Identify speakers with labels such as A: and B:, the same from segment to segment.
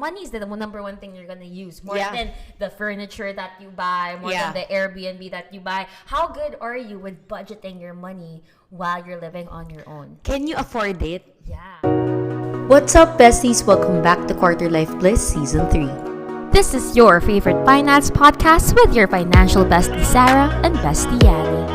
A: money is the number one thing you're gonna use more than the furniture that you buy, more than the Airbnb that you buy. How good are you with budgeting your money while you're living on your own?
B: Can you afford it?
A: Yeah.
B: What's up, besties? Welcome back to Quarter Life Bliss Season 3.
A: This is your favorite finance podcast with your financial bestie Sarah and bestie Yani.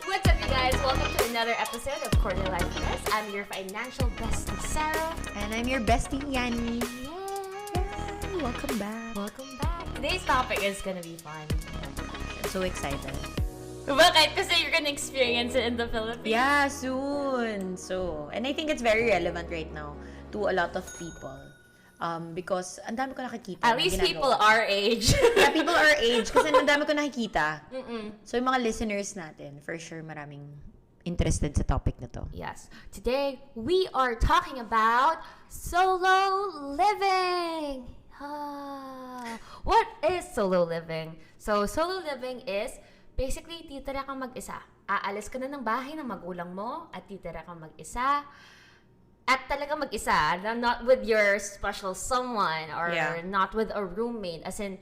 A: What's up, you guys? Welcome to another episode of Quarter Life Bliss. I'm your financial bestie Sarah.
B: And I'm your bestie Yani.
A: Yay!
B: Welcome back.
A: Welcome back. Today's topic is gonna be fun.
B: I'm so excited.
A: Bakit? Kasi you're gonna experience it in the Philippines?
B: Yeah, soon. And I think it's very relevant right now to a lot of people. Because ang dami ko nakikita.
A: At least people our age.
B: Yeah, people our age. Kasi ang dami ko nakikita. So yung mga listeners natin, for sure, maraming interested sa topic na to.
A: Yes. Today, we are talking about solo living. What is solo living? So, solo living is basically, titira kang mag-isa. Aalis ka na ng bahay ng magulang mo at titira kang mag-isa. At talaga mag-isa. Not with your special someone or not with a roommate. As in,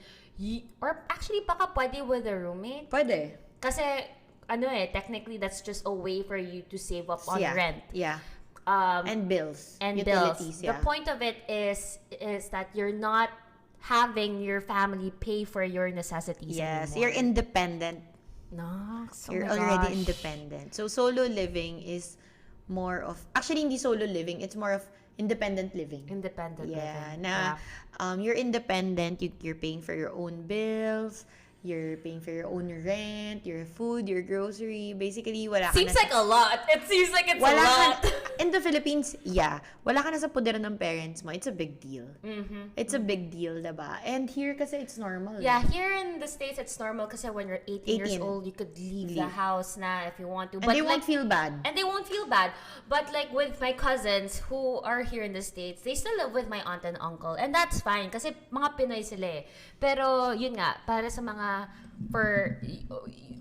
A: or actually, baka pwede with a roommate.
B: Pwede.
A: Kasi, technically, that's just a way for you to save up on rent.
B: Yeah. And bills.
A: And
B: utilities,
A: bills. The point of it is that you're not having your family pay for your necessities anymore.
B: You're independent.
A: No,
B: you're already independent. So solo living is more of, actually hindi solo living, it's more of independent living.
A: Independent living.
B: You're independent, you're paying for your own bills, you're paying for your own rent, your food, your grocery. Basically, wala ka
A: Seems like a lot. It seems like it's a lot.
B: In the Philippines, wala ka na sa poder ng parents mo. It's a big deal. It's a big deal, diba? And here kasi it's normal.
A: Yeah, here in the States, it's normal kasi when you're 18 years old, you could leave the house na if you want to.
B: And they won't feel bad.
A: But like with my cousins who are here in the States, they still live with my aunt and uncle. And that's fine kasi mga Pinoy sila eh. Pero yun nga, para sa mga for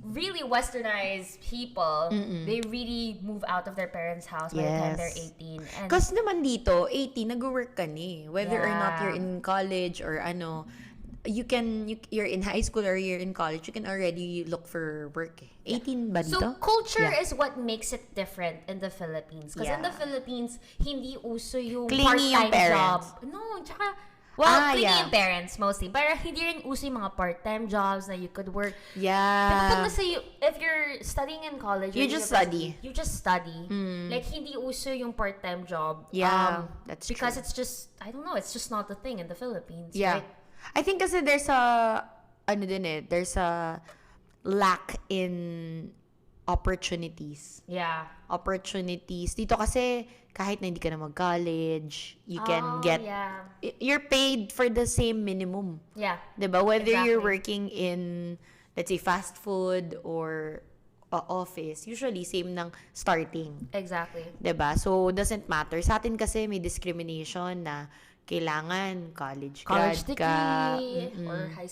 A: really westernized people, they really move out of their parents' house by the time they're 18.
B: Kasi naman dito, 18, nag-work ka ni. Whether or not you're in college or you're in high school or you're in college, you can already look for work. 18 ba dito?
A: So, culture is what makes it different in the Philippines. Kasi in the Philippines, hindi uso yung
B: clingy
A: part-time
B: yung
A: job. No, tsaka, clingy yung parents mostly. Pero hindi rin uso yung mga part-time jobs na you could work. Pero if you're studying in college,
B: you just study.
A: Like, hindi uso yung part-time job.
B: That's
A: because
B: true.
A: it's just, I don't know, it's just not the thing in the Philippines.
B: Yeah.
A: Right?
B: I think kasi there's a lack in opportunities.
A: Yeah.
B: Opportunities. Dito kasi, kahit na hindi ka na mag-college, you can get, you're paid for the same minimum.
A: Yeah.
B: Diba? Whether you're working in, let's say, fast food or office, usually same ng starting.
A: Exactly.
B: Diba? So, doesn't matter. Sa atin kasi may discrimination na kailangan college
A: degree or high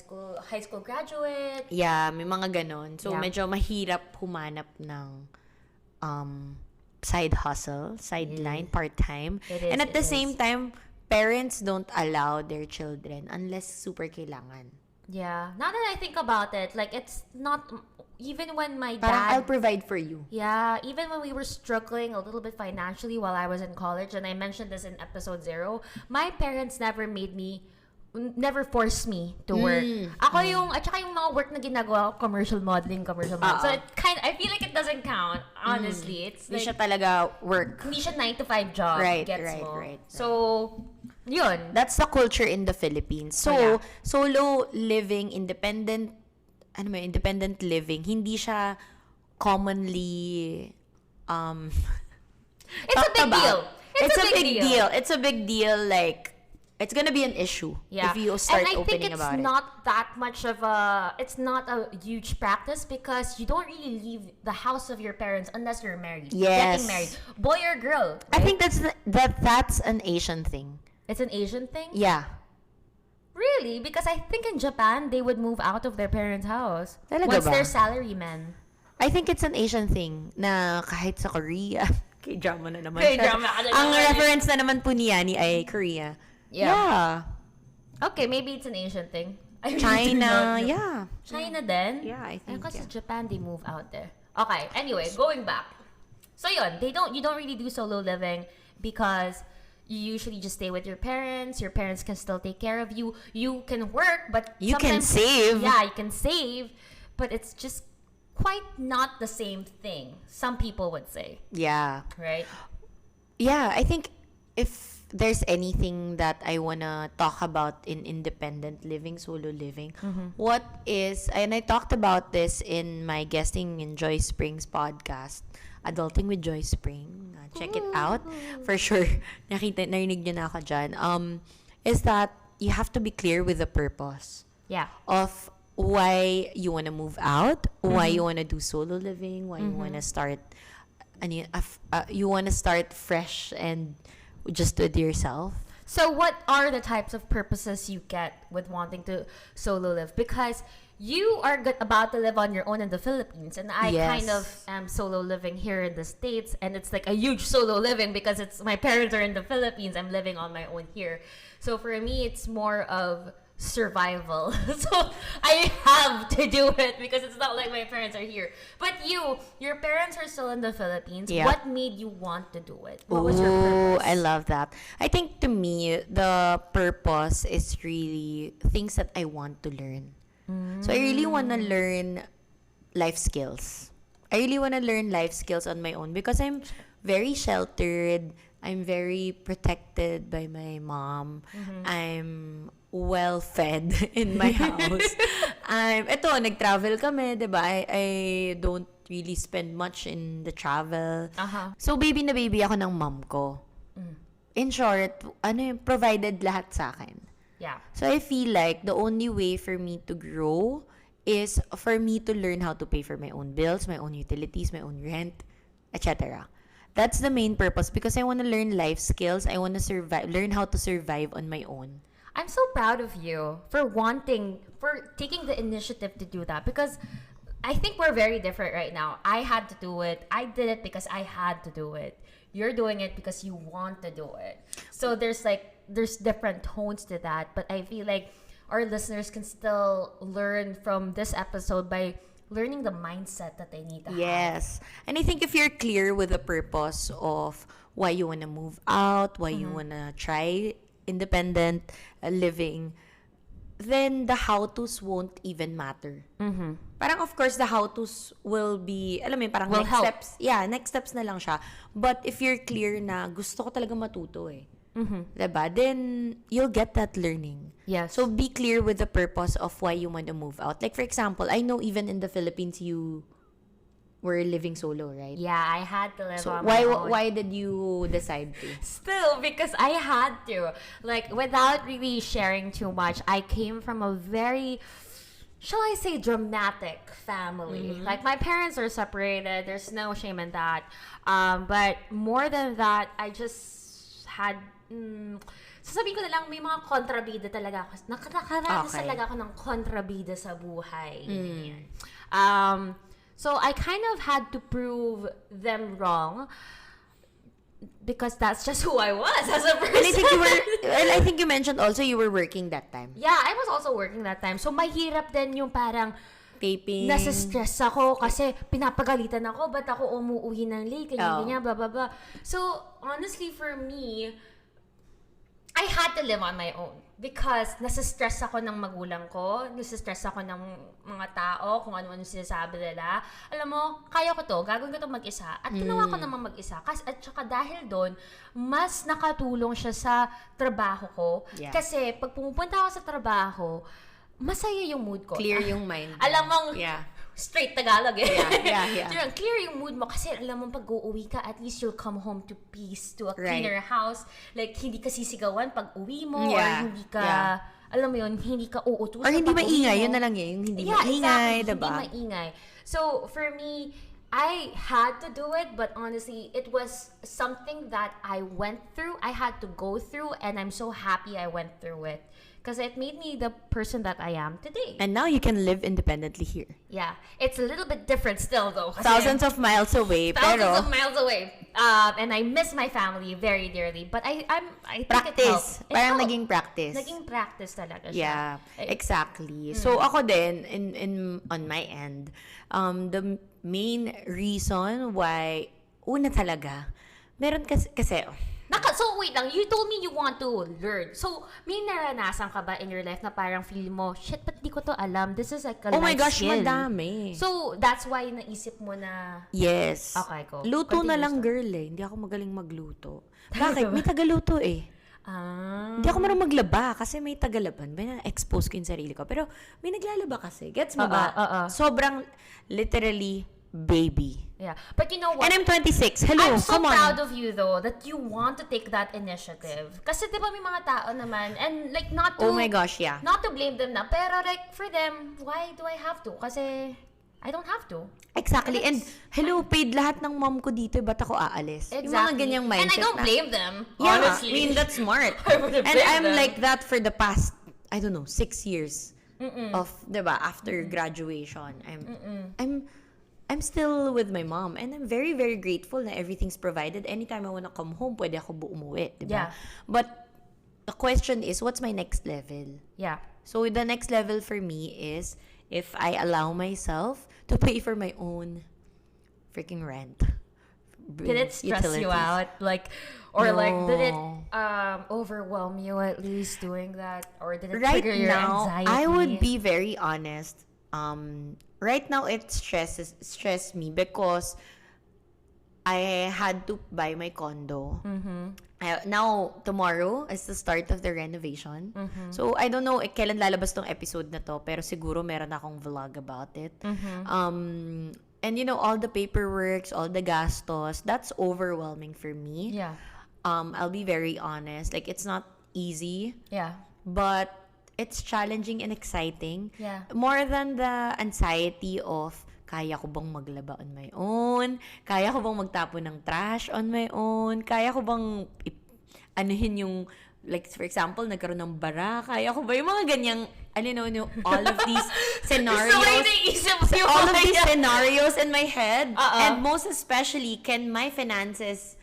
A: school graduate.
B: Yeah, may mga ganon. So, medyo mahirap humanap ng side hustle, sideline, part-time. And at the same time, parents don't allow their children unless super kailangan.
A: Yeah. Now that I think about it, like, it's not, even when my dad...
B: Parang I'll provide for you.
A: Yeah, even when we were struggling a little bit financially while I was in college, and I mentioned this in episode 0, my parents never forced me to work. Ako at saka yung mga work na ginagawa ko, commercial modeling. So I feel like it doesn't count, honestly. It's
B: Hindi
A: like,
B: siya talaga work.
A: Hindi siya 9-to-5 job.
B: Right.
A: So, yun.
B: That's the culture in the Philippines. So, solo living, independent living, hindi siya commonly
A: it's a big deal.
B: It's a big deal. Like, it's gonna be an issue if you start opening about it.
A: And I think it's not a huge practice because you don't really leave the house of your parents unless you're married.
B: Yes.
A: Getting married. Boy or girl. Right?
B: I think that's an Asian thing.
A: It's an Asian thing?
B: Yeah.
A: Really? Because I think in Japan, they would move out of their parents' house.
B: Talaga
A: once
B: ba?
A: they're salarymen.
B: I think it's an Asian thing na kahit sa Korea, K-drama na naman
A: K-drama ka na
B: Ang
A: naman.
B: reference na naman po ni Yani ay Korea.
A: Yeah. Okay, maybe it's an Asian thing.
B: China, yeah.
A: China then?
B: Yeah, I think.
A: Because Japan, they move out there. Okay, anyway, going back. So yun, you don't really do solo living because you usually just stay with your parents. Your parents can still take care of you. You can work, but
B: you can save.
A: Yeah, you can save, but it's just quite not the same thing. Some people would say.
B: Yeah.
A: Right?
B: Yeah, I think if there's anything that I wanna talk about in independent living, solo living, what is, and I talked about this in my guesting in Joy Spring's podcast, Adulting with Joy Spring. Check it out. For sure. Narinig nyo na ako dyan. Is that you have to be clear with the purpose.
A: Yeah.
B: Of why you wanna move out, why you wanna do solo living, why you wanna start, you wanna start fresh and just with yourself.
A: So what are the types of purposes you get with wanting to solo live? Because you are about to live on your own in the Philippines, and I kind of am solo living here in the States, and it's like a huge solo living because it's my parents are in the Philippines. I'm living on my own here. So for me, it's more of survival. So I have to do it because it's not like my parents are here. But your parents are still in the Philippines. Yeah. What made you want to do it? What was your purpose?
B: I love that. I think to me, the purpose is really things that I want to learn. So I really want to learn life skills. I really want to learn life skills on my own because I'm very sheltered. I'm very protected by my mom. I'm well fed in my house. Nag-travel kami, diba? I don't really spend much in the travel. So baby na baby ako ng mom ko. In short, provided lahat sa akin.
A: Yeah.
B: So I feel like the only way for me to grow is for me to learn how to pay for my own bills, my own utilities, my own rent, etc. That's the main purpose because I want to learn life skills. I want to learn how to survive on my own.
A: I'm so proud of you for taking the initiative to do that because I think we're very different right now. I had to do it. I did it because I had to do it. You're doing it because you want to do it. So there's different tones to that, but I feel like our listeners can still learn from this episode by learning the mindset that they need to have.
B: Yes. And I think if you're clear with the purpose of why you want to move out, why you want to try independent living, then the how-tos won't even matter. Parang of course, the how-tos will be, alam mo yun, parang next steps. Yeah, next steps na lang siya. But if you're clear na gusto ko talaga matuto diba? Then you'll get that learning.
A: Yes.
B: So be clear with the purpose of why you want to move out. Like for example, I know even in the Philippines you were living solo, right?
A: Yeah, I had to live on my own.
B: Why did you decide to?
A: Still, because I had to. Like, without really sharing too much, I came from a very, shall I say, dramatic family. Like, my parents are separated. There's no shame in that. But more than that, I just had... sasabihin ko na lang, may mga kontrabida talaga ako. Nakaranas talaga ako ng kontrabida sa buhay. So I kind of had to prove them wrong because that's just who I was as a person.
B: And I think you mentioned also you were working that time.
A: Yeah, I was also working that time. So mahirap din yung parang
B: taping.
A: Nasa-stress ako kasi pinapagalitan ako, ba't ako umuuwi ng late, ganyan, blah, blah, blah. So honestly, for me, I had to live on my own because nasa-stress ako ng magulang ko, nasa-stress ako ng mga tao, kung ano-ano sinasabi nila. Alam mo, kaya ko to, gagawin ko to mag-isa. At ginawa ko naman mag-isa. At saka dahil doon, mas nakatulong siya sa trabaho ko. Yeah. Kasi pag pumupunta ako sa trabaho, masaya yung mood ko.
B: Clear yung mind.
A: Alam mong, straight Tagalog eh.
B: Yeah.
A: Clear yung mood mo kasi alam mo pag uuwi ka, at least you'll come home to peace, to a cleaner house. Like, hindi ka sisigawan pag uwi mo or hindi ka, alam mo yun, hindi ka uutusan.
B: Or hindi maingay, yun na lang yun. Hindi maingay,
A: exactly,
B: diba?
A: Hindi maingay. So, for me, I had to do it, but honestly, it was something that I went through. I had to go through, and I'm so happy I went through it. because it made me the person that I am today.
B: And now you can live independently here.
A: Yeah, it's a little bit different still though.
B: Thousands of miles away.
A: Thousands of miles away. And I miss my family very dearly. But I think
B: practice.
A: It helped.
B: Parang naging practice.
A: Naging practice talaga siya.
B: Yeah, exactly. So ako din, in on my end, the main reason why, una talaga, meron kasi
A: So wait lang, you told me you want to learn. So, may naranasan ka ba in your life na parang feel mo, shit, ba't di ko to alam? This is like a
B: oh my
A: life
B: gosh,
A: skill.
B: madami.
A: So, that's why naisip mo na...
B: Yes.
A: Okay, go.
B: Luto na lang, girl eh. Hindi ako magaling magluto. Bakit? May tagaluto eh. Hindi ako marunong maglaba kasi may tagalaban. May na-expose ko yung sarili ko. Pero may naglalaba kasi. Gets mo ba? Sobrang literally baby.
A: Yeah. But you know what?
B: And I'm 26. Hello,
A: I'm so
B: come on.
A: proud of you though that you want to take that initiative. Kasi di ba may mga tao naman and like not to...
B: Oh my gosh, yeah.
A: Not to blame them na. Pero like for them, why do I have to? Kasi I don't have to.
B: Exactly. And hello, paid lahat ng mom ko dito. Ba't ako aalis?
A: Exactly.
B: Yung mga ganyang mindset.
A: And I don't blame them.
B: Yeah,
A: honestly.
B: I mean, that's smart.
A: And
B: I'm like that for the past, I don't know, 6 years of, diba, after graduation. I'm still with my mom and I'm very, very grateful na everything's provided. Anytime I wanna come home, pwede ako umuwi, diba?
A: Yeah.
B: But the question is, what's my next level?
A: Yeah.
B: So the next level for me is if I allow myself to pay for my own freaking rent.
A: Did it stress you out? Like, or
B: no.
A: like, did it overwhelm you at least doing that? Or did it
B: right
A: trigger your
B: now,
A: anxiety?
B: I would be very honest. Right now, it stressed me because I had to buy my condo. Now, tomorrow is the start of the renovation. So, I don't know kailan lalabas tong episode na to, pero siguro meron akong vlog about it. And you know, all the paperwork, all the gastos, that's overwhelming for me.
A: Yeah.
B: I'll be very honest. Like, it's not easy.
A: Yeah.
B: But it's challenging and exciting.
A: Yeah.
B: More than the anxiety of, kaya ko bang maglaba on my own? Kaya ko bang magtapon ng trash on my own? Kaya ko bang anuhin yung, like, for example, nagkaroon ng bara? Kaya ko ba yung mga ganyang, all of these scenarios. All of these scenarios in my head. And most especially, can my finances,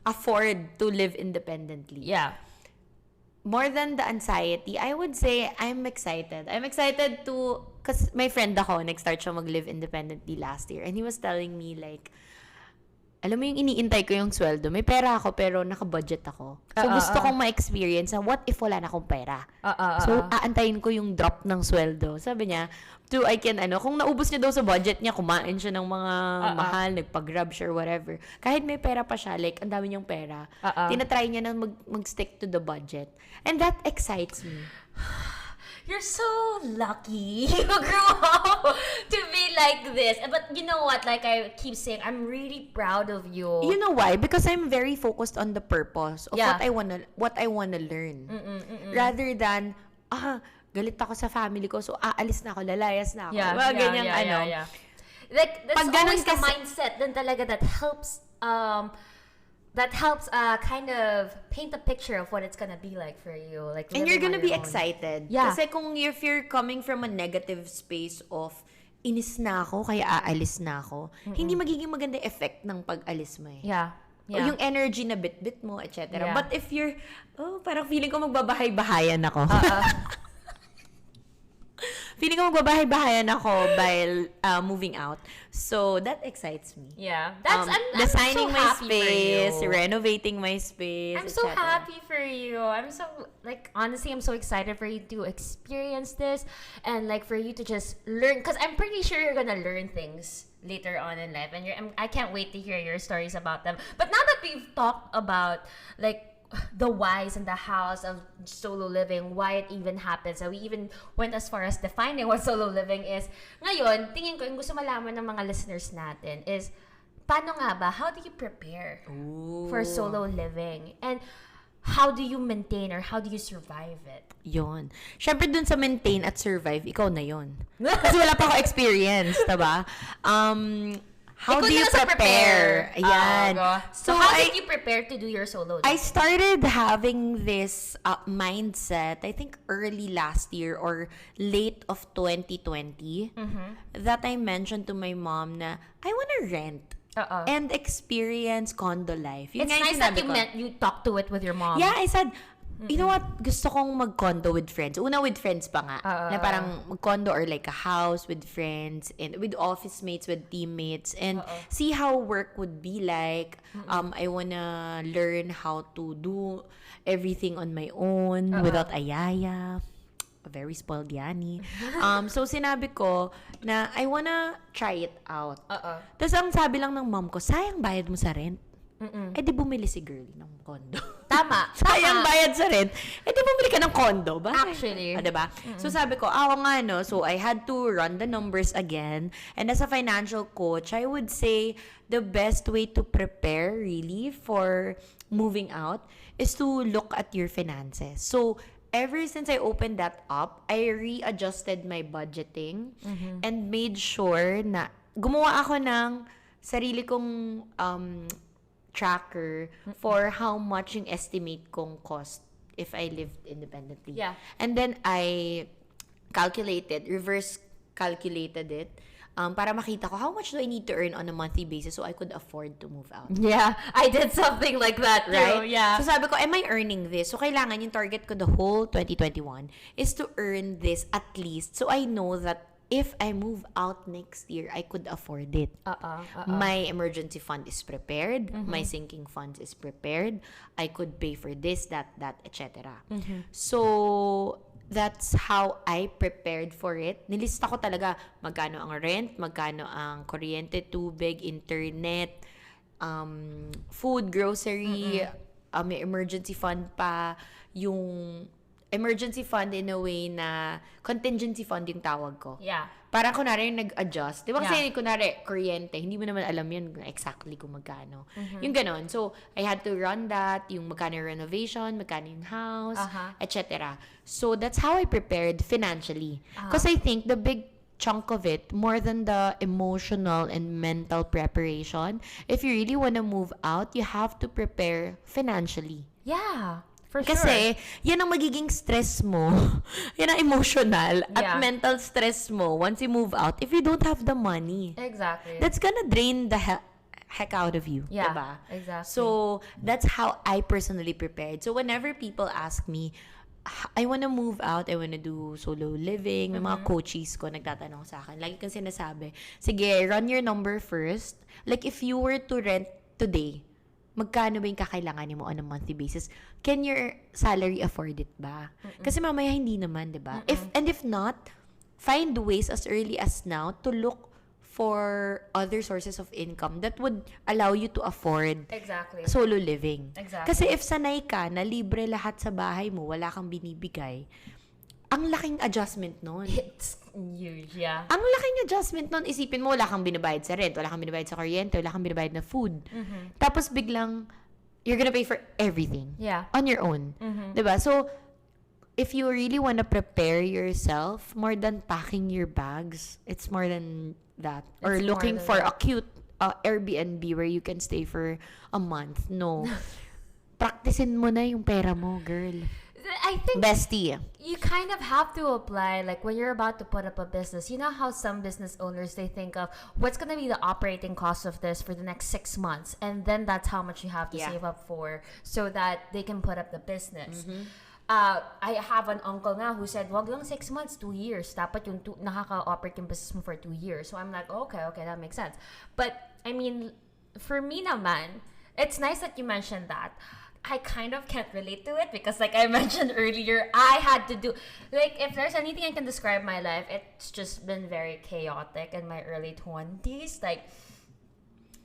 B: afford to live independently?
A: Yeah.
B: More than the anxiety, I would say I'm excited. I'm excited to, because my friend ako, nag-start siya mag-live independently last year. And he was telling me like, alam mo yung iniintay ko yung sweldo, may pera ako pero naka-budget ako. So gusto kong ma-experience na what if wala na akong pera. So aantayin ko yung drop ng sweldo. Sabi niya, I can, kung naubos niya daw sa budget niya, kumain siya ng mga mahal, nagpag-grab siya or whatever. Kahit may pera pa siya, like, ang dami niyang pera, tinatry niya na mag-stick to the budget. And that excites me.
A: You're so lucky you grew up to be like this. But you know what? Like I keep saying, I'm really proud of you.
B: You know why? Because I'm very focused on the purpose of what I wanna learn. Rather than, galit ako sa family ko, so aalis na ako, lalayas na ako.
A: Yeah. Like, that's always the mindset then talaga that helps kind of paint a picture of what it's gonna be like for you. Like,
B: and you're gonna be
A: own.
B: excited.
A: Yeah.
B: Kasi if you're coming from a negative space of, inis na ako, kaya aalis na ako, hindi magiging maganda effect ng pag-alis mo eh.
A: Yeah.
B: O yung energy na bit-bit mo, etc.
A: Yeah.
B: But if you're, parang feeling ko magbabahay-bahayan ako. Feeling ko magbabahay-bahayan ako by moving out. So, that excites me.
A: Yeah. I'm
B: designing
A: so
B: my
A: happy
B: space,
A: for you.
B: renovating my space,
A: I'm so happy for you. I'm so, like, honestly, I'm so excited for you to experience this and, like, for you to just learn. Because I'm pretty sure you're gonna learn things later on in life. And I can't wait to hear your stories about them. But now that we've talked about, like, the whys and the hows of solo living, why it even happens, and we even went as far as defining what solo living is. Ngayon, tingin ko yung gusto malaman ng mga listeners natin is, paano nga ba, how do you prepare for solo living? And how do you maintain or how do you survive it?
B: Yon. Syempre dun sa maintain at survive, ikaw na yon. Kasi wala pa ako experience, diba? how do you prepare? Ayan.
A: So how did you prepare to do your solo living?
B: I started having this mindset, I think early last year or late of 2020, that I mentioned to my mom na I want to rent. And experience condo life.
A: It's nice that you talked to it with your mom.
B: Yeah, I said, you know what? Gusto kong mag-condo with friends. Una with friends pa nga. Na parang mag-condo or like a house with friends and with office mates, with teammates and see how work would be like. I wanna learn how to do everything on my own without ayaya. A very spoiled Yani. So sinabi ko na I wanna try it out. Tapos ang sabi lang ng mom ko, sayang bayad mo sa rent. Eh di bumili si girl ng condo.
A: Tama.
B: Sayang bayad sa rent. Eh di bumili ka ng condo. Bakit?
A: Actually.
B: Diba? So sabi ko, nga no. So I had to run the numbers again. And as a financial coach, I would say the best way to prepare really for moving out is to look at your finances. So ever since I opened that up, I readjusted my budgeting and made sure na gumawa ako ng sarili kong tracker for how much yung estimate kong cost if I lived independently.
A: Yeah.
B: And then I reverse calculated it para makita ko how much do I need to earn on a monthly basis so I could afford to move out.
A: Yeah, I did something like that too.
B: Right?
A: Yeah.
B: So sabi ko, am I earning this? So kailangan yung target ko the whole 2021 is to earn this at least so I know that if I move out next year, I could afford it. My emergency fund is prepared. My sinking fund is prepared. I could pay for this, that, etc. So, that's how I prepared for it. Nilista ko talaga magkano ang rent, magkano ang kuryente, tubig, internet, food, grocery, may emergency fund pa, yung emergency fund in a way na contingency fund yung tawag ko.
A: Yeah.
B: Parang kunwari yung nag-adjust. Di ba kasi kunwari, kuryente, hindi mo naman alam yun exactly kung magkano. Yung ganon. So, I had to run that, yung magkano yung renovation, magkano yung house, etc. So, that's how I prepared financially. Because I think the big chunk of it, more than the emotional and mental preparation, if you really want to move out, you have to prepare financially.
A: Yeah. For
B: Kasi,
A: sure.
B: yan ang magiging stress mo. Yan ang emotional at mental stress mo once you move out if you don't have the money.
A: Exactly.
B: That's gonna drain the heck out of you.
A: Yeah,
B: diba?
A: Exactly.
B: So, that's how I personally prepared. So, whenever people ask me, I wanna move out, I wanna do solo living, may mga coaches ko nagtatanong sa akin. Lagi kong sinasabi, sige, run your number first. Like, if you were to rent today, magkano ba yung kakailanganin mo on a monthly basis? Can your salary afford it ba? Kasi mamaya hindi naman, di ba? If not, find ways as early as now to look for other sources of income that would allow you to afford solo living.
A: Exactly.
B: Kasi if sanay ka na libre lahat sa bahay mo, wala kang binibigay, ang laking adjustment nun.
A: It's huge, yeah.
B: Ang laking adjustment nun, isipin mo, wala kang binabayad sa rent, wala kang binabayad sa kuryente, wala kang binabayad na food. Tapos biglang, you're gonna pay for everything.
A: Yeah.
B: On your own. Diba? So, if you really wanna prepare yourself, more than packing your bags, it's more than that. Or looking for a cute Airbnb where you can stay for a month. No. Practicein mo na yung pera mo, girl.
A: I think
B: bestie,
A: you kind of have to apply, like when you're about to put up a business, you know how some business owners, they think of what's going to be the operating cost of this for the next 6 months, and then that's how much you have to save up for so that they can put up the business. I have an uncle now who said, wag lang 6 months, 2 years. Dapat yung nakaka-operate yung business mo for 2 years. So I'm like, okay, that makes sense. But, I mean, for me naman, it's nice that you mentioned that. I kind of can't relate to it because, like I mentioned earlier, I had to do, like, if there's anything I can describe my life, it's just been very chaotic in my early 20s. Like,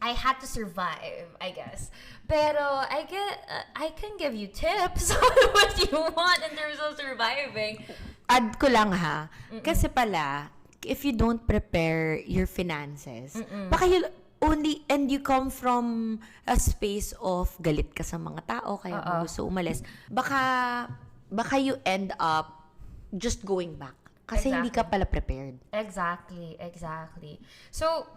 A: I had to survive, I guess. Pero I can give you tips on what you want in terms of surviving.
B: Add ko lang ha. Kasi pala, if you don't prepare your finances, baka you come from a space of galit ka sa mga tao, kaya mo gusto umalis, baka you end up just going back. Kasi hindi ka pala prepared.
A: Exactly. So,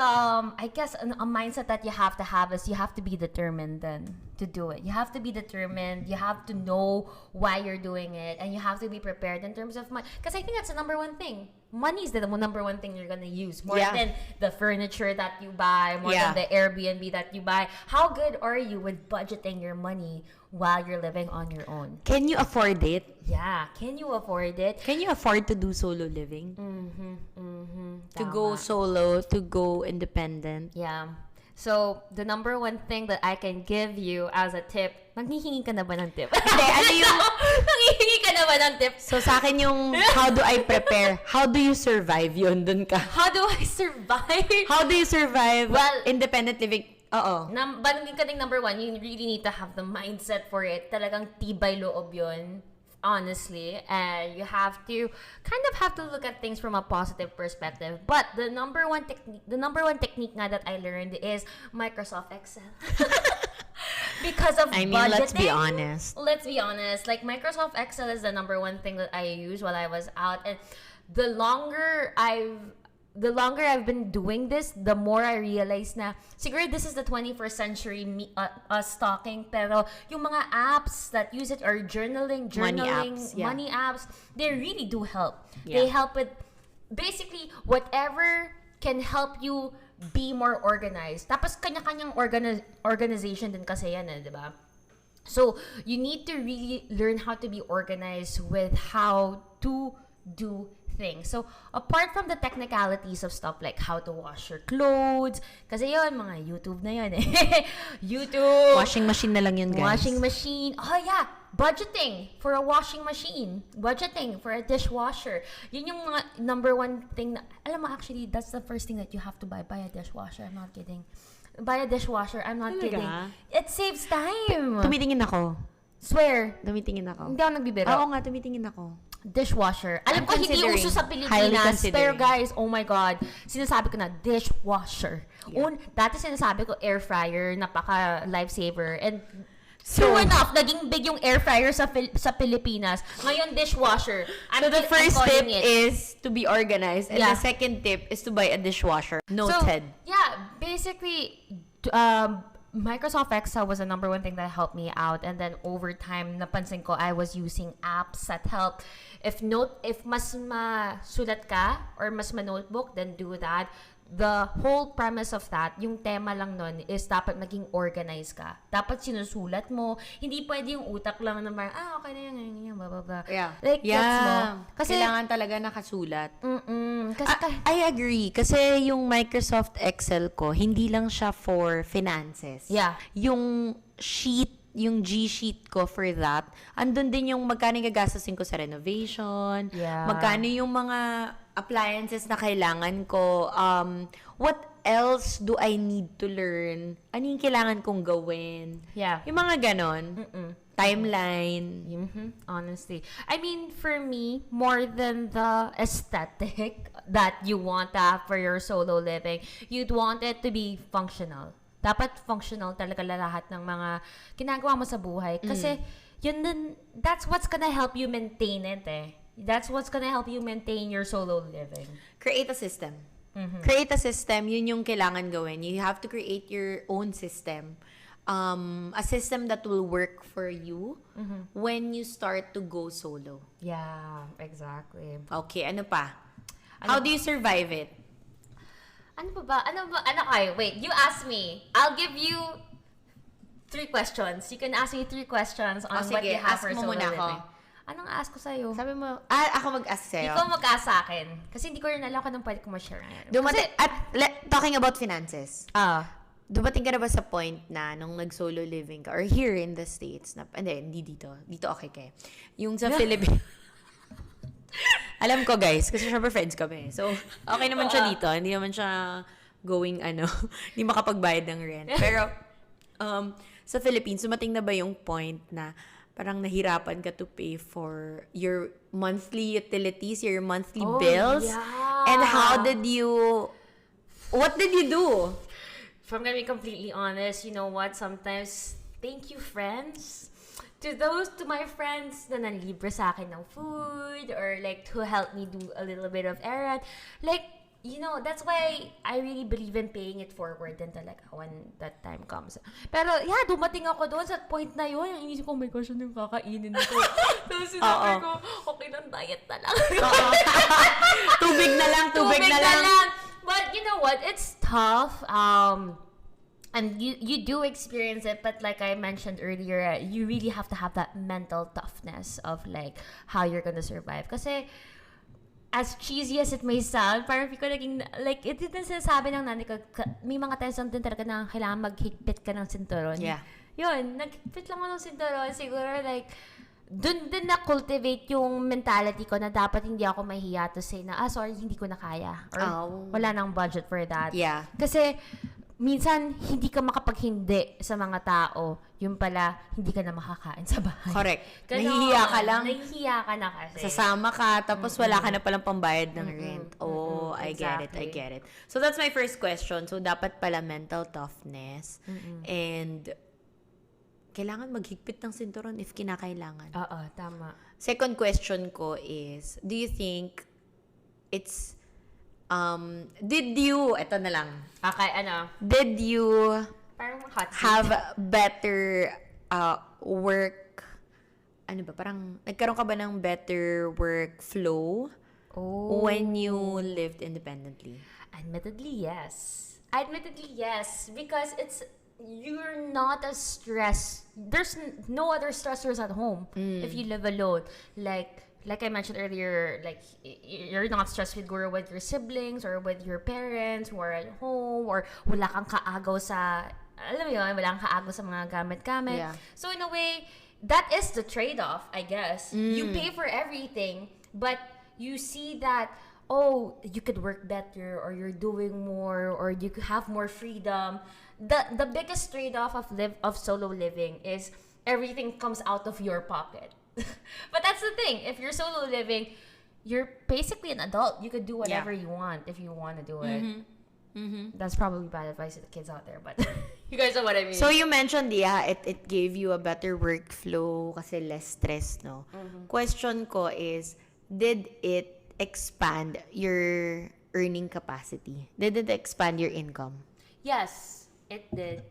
A: I guess a mindset that you have to have is you have to be determined then to do it. You have to be determined. You have to know why you're doing it, and you have to be prepared in terms of money. Because I think that's the number one thing. Money is the number one thing you're gonna use more than the furniture that you buy, more than the Airbnb that you buy. How good are you with budgeting your money while you're living on your own?
B: Can you afford it?
A: Yeah, can you afford it?
B: Can you afford to do solo living? To go solo, to go independent.
A: Yeah. So, the number one thing that I can give you as a tip, nanghihingi ka na ba ng tip?
B: Hindi, ano yung...
A: Nanghihingi ka na ba ng tip?
B: So, sa akin yung, how do I prepare? How do you survive? Yun, dun ka.
A: How do I survive?
B: How do you survive independent living? Oo.
A: Banggit ka ding number one, you really need to have the mindset for it. Talagang tibay loob yun. Honestly, and you have to look at things from a positive perspective. But the number one technique nga that I learned is Microsoft Excel. Because of budgeting.
B: Let's be honest.
A: Let's be honest. Like, Microsoft Excel is the number one thing that I use while I was out, and the longer I've been doing this, the more I realize na siguro this is the 21st century us talking, pero yung mga apps that use it are journaling, money apps, they really do help. Yeah. They help with basically whatever can help you be more organized. Tapos kanya-kanyang organization din kasi yan, di ba? So, you need to really learn how to be organized with how to do things. So, apart from the technicalities of stuff like how to wash your clothes, kasi yun, mga YouTube na yun eh. YouTube.
B: Washing machine na lang yun, guys.
A: Washing machine. Oh, yeah. Budgeting for a washing machine. Budgeting for a dishwasher. Yun yung mga number one thing na, alam mo, actually, that's the first thing that you have to buy. Buy a dishwasher. I'm not kidding. Buy a dishwasher. I'm not kidding. It saves time.
B: Tumitingin ako.
A: Swear.
B: Tumitingin ako.
A: Hindi ako nagbibiro.
B: Oo nga, tumitingin ako.
A: Dishwasher. Alam ko hindi uso sa Pilipinas, pero guys, oh my God, sinasabi ko na dishwasher. Yeah. Dati sinasabi ko air fryer, napaka lifesaver. And true enough, naging big yung air fryer sa Pilipinas. Ngayon, dishwasher.
B: So the first tip is to be organized, and the second tip is to buy a dishwasher. Noted.
A: So, yeah, basically, Microsoft Excel was the number one thing that helped me out, and then over time napansin ko I was using apps that help. If mas masulat ka or mas ma-notebook, then do that. The whole premise of that, yung tema lang nun, is dapat maging organized ka. Dapat sinusulat mo. Hindi pwede yung utak lang na parang, okay na yan, blah, blah, blah.
B: Yeah.
A: Like, gets mo. Kasi,
B: kailangan talaga nakasulat.
A: Kasi,
B: I agree. Kasi yung Microsoft Excel ko, hindi lang siya for finances.
A: Yeah.
B: Yung G-sheet ko for that, andun din yung magkano yung gagastusin ko sa renovation, magkano yung mga appliances na kailangan ko, what else do I need to learn, ano yung kailangan kong gawin, yung mga ganon, timeline.
A: Honestly. I mean, for me, more than the aesthetic that you want to have for your solo living, you'd want it to be functional. Dapat functional talaga lahat ng mga ginagawa mo sa buhay. Kasi, yun din, that's what's gonna help you maintain it eh. That's what's gonna help you maintain your solo living.
B: Create a system. Create a system, yun yung kailangan gawin. You have to create your own system. A system that will work for you when you start to go solo.
A: Yeah, exactly.
B: Okay, ano pa? How do you survive it?
A: Ano ba? Kayo? Wait, you ask me. I'll give you 3 questions. You can ask me 3 questions on what you have for solo living. Anong ask ko sa'yo?
B: Sabi mo, ako mag-ask sa'yo.
A: Ikaw mag-ask sa akin. Kasi hindi ko rin alam kung anong pwede ko ma-share ngayon.
B: Talking about finances. Dumating ka na ba sa point na nung nag-solo living ka, or here in the States, hindi dito. Dito okay kay. Yung sa Philippines. Alam ko guys, kasi syempre friends kami. So, okay naman siya dito. Hindi naman siya going, hindi makapagbayad ng rent. Pero, sa Philippines, sumating na ba yung point na parang nahirapan ka to pay for your monthly utilities, your monthly bills?
A: Yeah.
B: And what did you do?
A: If I'm gonna be completely honest, you know what? Sometimes, thank you, friends. To my friends na nanlibre sa akin ng food or like to help me do a little bit of errand. Like, that's why I really believe in paying it forward din talaga when that time comes. Pero, yeah, dumating ako doon sa point na yun. Yung inisip ko, oh my gosh, ano yung kakainin ko? Tapos sinabi ko, okay lang, diet na lang.
B: Tubig na lang.
A: But you know what? It's tough. And you do experience it, but like I mentioned earlier, you really have to have that mental toughness of like how you're gonna survive. Kasi as cheesy as it may sound, parang hindi ko naging, like, ito din sinasabi ng nanay ko, may mga times din talaga na kailangan maghigpit ka ng sinturon.
B: Yeah.
A: Yun, naghigpit lang ako ng sinturon. Siguro, like, dun din na-cultivate yung mentality ko na dapat hindi ako mahiya to say na, sorry, hindi ko na kaya. Or wala nang budget for that.
B: Yeah.
A: Kasi, minsan, hindi ka makapaghindi sa mga tao. Yung pala, hindi ka na makakain sa bahay.
B: Correct. Nahihiya ka lang.
A: Nahihiya ka na kasi.
B: Sasama ka, tapos wala ka na palang pambayad ng rent. I get it. So, that's my first question. So, dapat pala mental toughness. And, kailangan maghigpit ng sinturon if kinakailangan.
A: Oo, tama.
B: Second question ko is, do you think it's did you, eto na lang.
A: Okay,
B: did you
A: parang hot seat.
B: have better work, parang nagkaroon ka ba ng better workflow when you lived independently?
A: Admittedly, yes. Because you're not as stressed. There's no other stressors at home if you live alone. Like I mentioned earlier, like, you're not stressed with your siblings or with your parents who are at home, or wala kang kaagaw sa, alam mo yun, wala kang kaagaw sa mga gamit-gamit.
B: Yeah.
A: So in a way, that is the trade-off, I guess. You pay for everything, but you see that, you could work better, or you're doing more, or you could have more freedom. The biggest trade-off of solo living is everything comes out of your pocket. But that's the thing. If you're solo living, you're basically an adult. You could do whatever you want if you want to do it. That's probably bad advice to the kids out there, but you guys know what I mean.
B: So you mentioned, it gave you a better workflow kasi less stress, no? Question ko is, did it expand your earning capacity? Did it expand your income?
A: Yes, it did.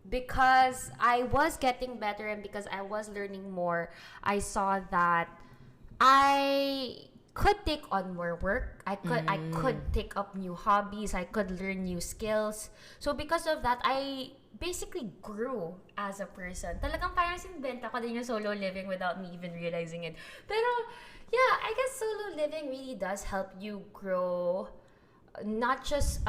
A: Because I was getting better and because I was learning more, I saw that I could take on more work. I could take up new hobbies. I could learn new skills. So because of that, I basically grew as a person. Talagang parang sinbenta ko din yung solo living without me even realizing it. Pero yeah, I guess solo living really does help you grow, not just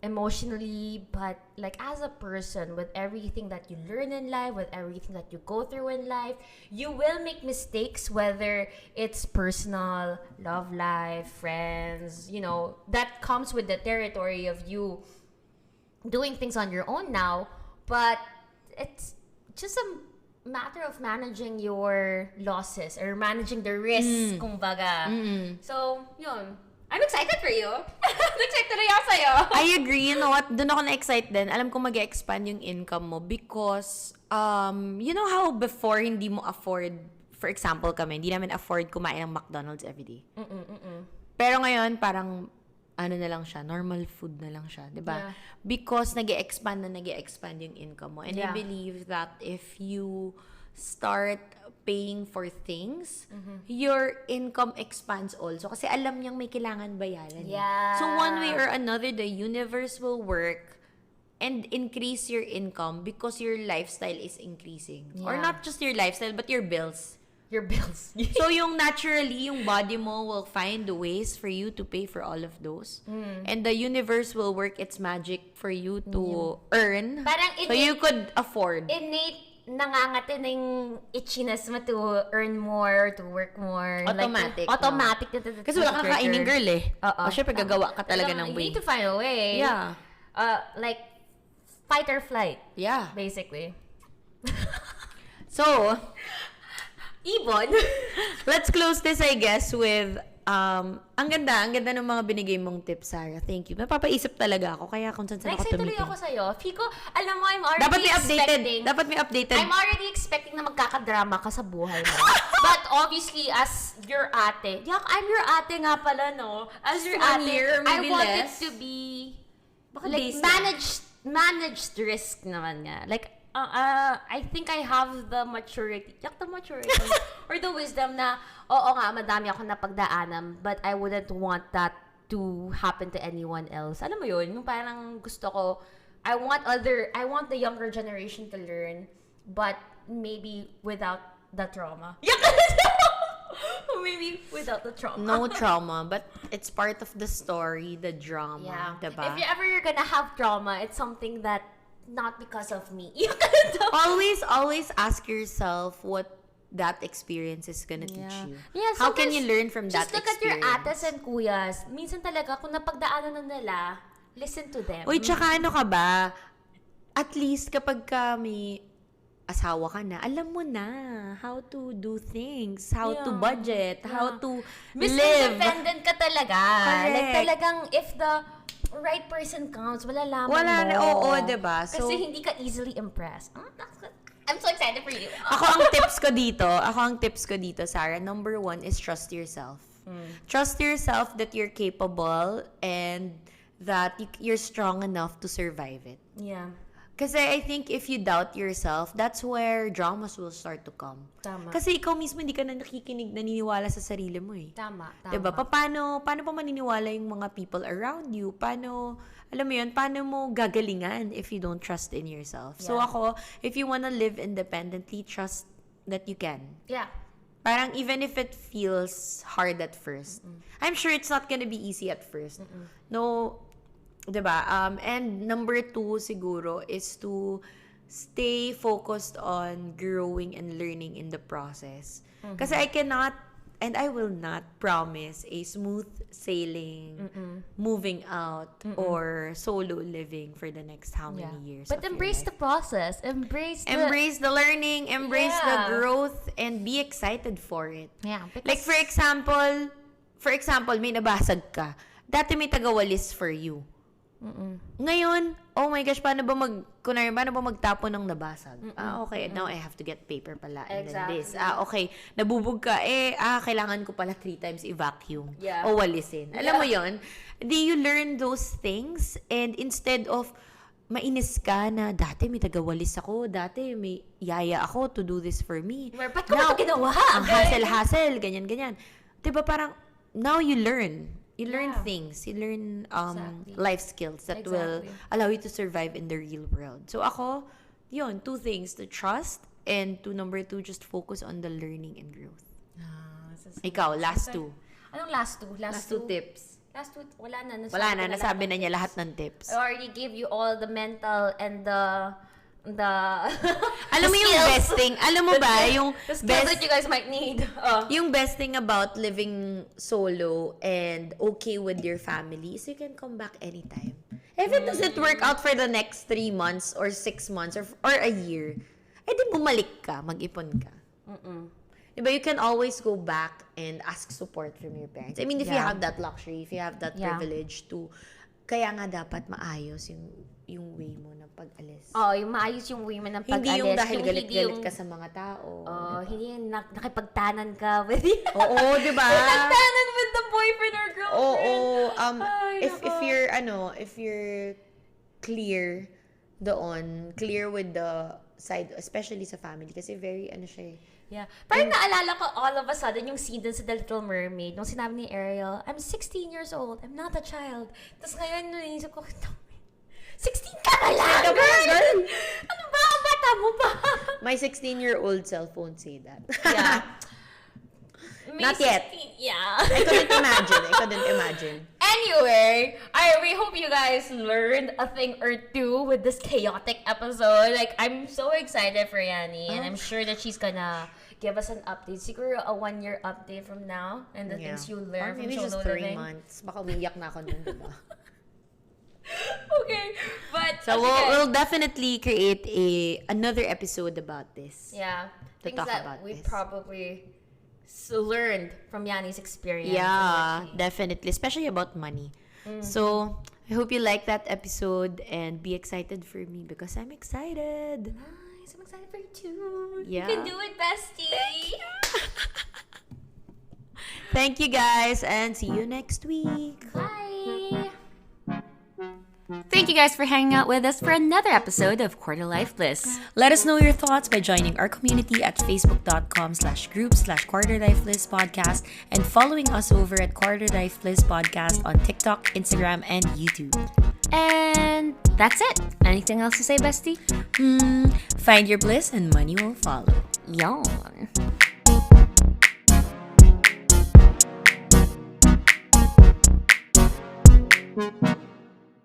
A: emotionally, but like as a person. With everything that you learn in life, with everything that you go through in life, you will make mistakes, whether it's personal, love life, friends, that comes with the territory of you doing things on your own now. But it's just a matter of managing your losses or managing the risk, kumbaga. So, yun. I'm excited for you. Excited rin ako sa'yo.
B: I agree. You know what? Doon ako na-excite din. Alam ko mag-expand yung income mo because, you know how before hindi mo afford, for example kami, hindi namin afford kumain ng McDonald's everyday. Pero ngayon, parang, na lang siya, normal food na lang siya. Diba? Yeah. Because nag-expand yung income mo. And I believe that if you start paying for things, your income expands also. Kasi alam niyang may kailangan bayaran.
A: Yeah.
B: So one way or another, the universe will work and increase your income because your lifestyle is increasing. Yeah. Or not just your lifestyle, but your bills.
A: Your bills.
B: So yung naturally, yung body mo will find ways for you to pay for all of those. And the universe will work its magic for you to earn. So you could afford.
A: Innate nangangati na yung itchiness mo to earn more, to work more.
B: Automatic.
A: Automatic.
B: Kasi wala kang kainin, girl eh. O syempre, gagawa ka talaga ng way.
A: You need to find a way.
B: Yeah.
A: Like, fight or flight.
B: Yeah.
A: Basically.
B: So,
A: Ibon.
B: let's close this, I guess, with ang ganda ng mga binigay mong tips, Sarah. Thank you. Napapaisip talaga ako, kaya kung saan ako
A: Excited tuloy
B: tumiting.
A: ako sa'yo. Fico, alam mo, I'm already expecting.
B: Dapat may updated.
A: I'm already expecting na magkakadrama ka sa buhay mo. But obviously, as your ate, I'm your ate nga pala, no? As your ate, I want it to be like managed risk naman nga. Like, I think I have the maturity or the wisdom na, oo nga, madami ako napagdaanan, but I wouldn't want that to happen to anyone else. Alam mo yun? Yung parang gusto ko, I want the younger generation to learn, but maybe without the trauma. Maybe without the trauma.
B: No trauma, but it's part of the story, the drama, diba?
A: If you're gonna have trauma, it's something that not because of me.
B: always ask yourself what that experience is gonna teach you.
A: Yeah,
B: how can you learn from that experience?
A: Just look at your ates and kuyas. Minsan talaga, kung napagdaanan na nila, listen to them.
B: Uy, tsaka ano ka ba? At least kapag ka may asawa ka na, alam mo na how to do things, how to budget, how to live.
A: Independent ka talaga.
B: Correct.
A: Like talagang if the right person comes, wala mo.
B: Oo, diba? So,
A: kasi hindi ka easily impressed. I'm so excited for you.
B: Ako ang tips ko dito, Sarah, number 1 is trust yourself. Trust yourself that you're capable and that you're strong enough to survive it.
A: Yeah.
B: Kasi I think if you doubt yourself, that's where dramas will start to come.
A: Tama.
B: Kasi ikaw mismo hindi ka na naniniwala sa sarili mo eh.
A: Tama.
B: Diba? Paano pa maniniwala yung mga people around you? Paano mo gagalingan if you don't trust in yourself? Yeah. So ako, if you wanna live independently, trust that you can.
A: Yeah.
B: Parang even if it feels hard at first, I'm sure it's not gonna be easy at first. No, diba? And number 2 siguro is to stay focused on growing and learning in the process. Kasi I cannot and I will not promise a smooth sailing, moving out, or solo living for the next how many years.
A: But embrace the process. Embrace
B: the learning, embrace the growth, and be excited for it.
A: Yeah.
B: Like for example, may nabasag ka. Dati may tagawalis for you. Ngayon, oh my gosh, paano ba magtapon ng nabasag? Okay, now I have to get paper pala. And then this. Okay, nabubog ka. Kailangan ko pala 3 times i-vacuum.
A: Yeah.
B: O walisin. Alam mo yon? Do you learn those things? And instead of mainis ka na, dati may tagawalis ako, dati may yaya ako to do this for me.
A: Ba't ko ito ginawa?
B: Ang hassle, ganyan. Diba parang, now you learn. You learn things. You learn life skills that will allow you to survive in the real world. So ako, 2 things. To trust and to number 2, just focus on the learning and growth. Ikaw, last 2.
A: Anong last 2?
B: Last 2 tips.
A: Last 2, wala na.
B: Nasabi na niya lahat ng tips.
A: I already gave you all the mental and the
B: alam mo yung best thing, alam mo ba yung
A: the skills that you guys might need.
B: Yung best thing about living solo and okay with your family is you can come back anytime. If it doesn't work out for the next 3 months or 6 months or a year, di bumalik ka, mag-ipon ka. Diba, you can always go back and ask support from your parents. I mean, if you have that luxury, if you have that privilege to, kaya nga dapat maayos yung way mo ng pag-alis.
A: Yung maayos yung way mo ng pag-alis.
B: Hindi yung dahil galit-galit ka sa mga tao.
A: Diba? Hindi yung nakipagtanan ka with
B: Oo, diba?
A: Nakipagtanan with the boyfriend or girlfriend.
B: If you're clear with the side, especially sa family, kasi very, siya eh.
A: Yeah. Parang naalala ko all of a sudden yung scene dun sa The Little Mermaid nung sinabi ni Ariel, I'm 16 years old. I'm not a child. Tapos ngayon, naisip ko, 16 ka na lang, girl! Ano ba? Ang bata mo pa?
B: My 16-year-old self won't say that.
A: Yeah.
B: Not yet.
A: Yeah.
B: I couldn't imagine.
A: Anyway, we hope you guys learned a thing or 2 with this chaotic episode. Like, I'm so excited for Yani, and I'm sure that she's gonna give us an update. Siguro a 1-year update from now, and the things you learn from solo living.
B: Maybe just 3 months. Baka umiyak na ako nun, diba?
A: Okay, but
B: so we'll definitely create another episode about this.
A: Yeah,
B: to
A: things
B: talk
A: that
B: about
A: we
B: this.
A: probably learned from Yani's experience.
B: Yeah, definitely, especially about money. So I hope you like that episode and be excited for me because I'm excited.
A: Nice, I'm excited for you too.
B: Yeah.
A: You can do it, bestie.
B: Thank you guys and see you next week.
A: Bye.
C: Thank you guys for hanging out with us for another episode of Quarter Life Bliss.
B: Let us know your thoughts by joining our community at facebook.com/group/quarterlifeless podcast and following us over at Quarter Life Bliss podcast on TikTok, Instagram, and YouTube.
C: And that's it. Anything else to say, bestie?
B: Find your bliss and money will follow.
C: Yawn.